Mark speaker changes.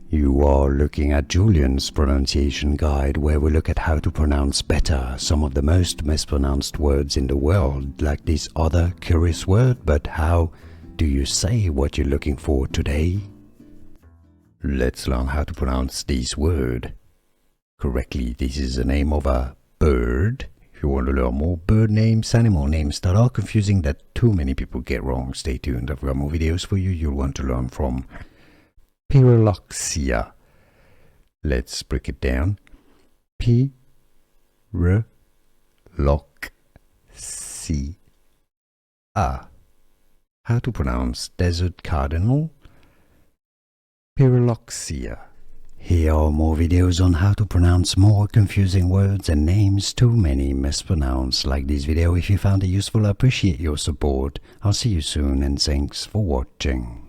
Speaker 1: You are looking at Julian's pronunciation guide, where we look at how to pronounce better some of the most mispronounced words in the world, like this other curious word. But how do you say what you're looking for today? Let's learn how to pronounce this word correctly. This is the name of a bird. If you want to learn more bird names, animal names that are confusing that too many people get wrong, stay tuned. I've got more videos for you you'll want to learn from. Pyrrhuloxia. Let's break it down. Pyrrhuloxia. How to pronounce desert cardinal? Pyrrhuloxia. Here are more videos on how to pronounce more confusing words and names too many mispronounced. Like this video if you found it useful. I appreciate your support. I'll see you soon and thanks for watching.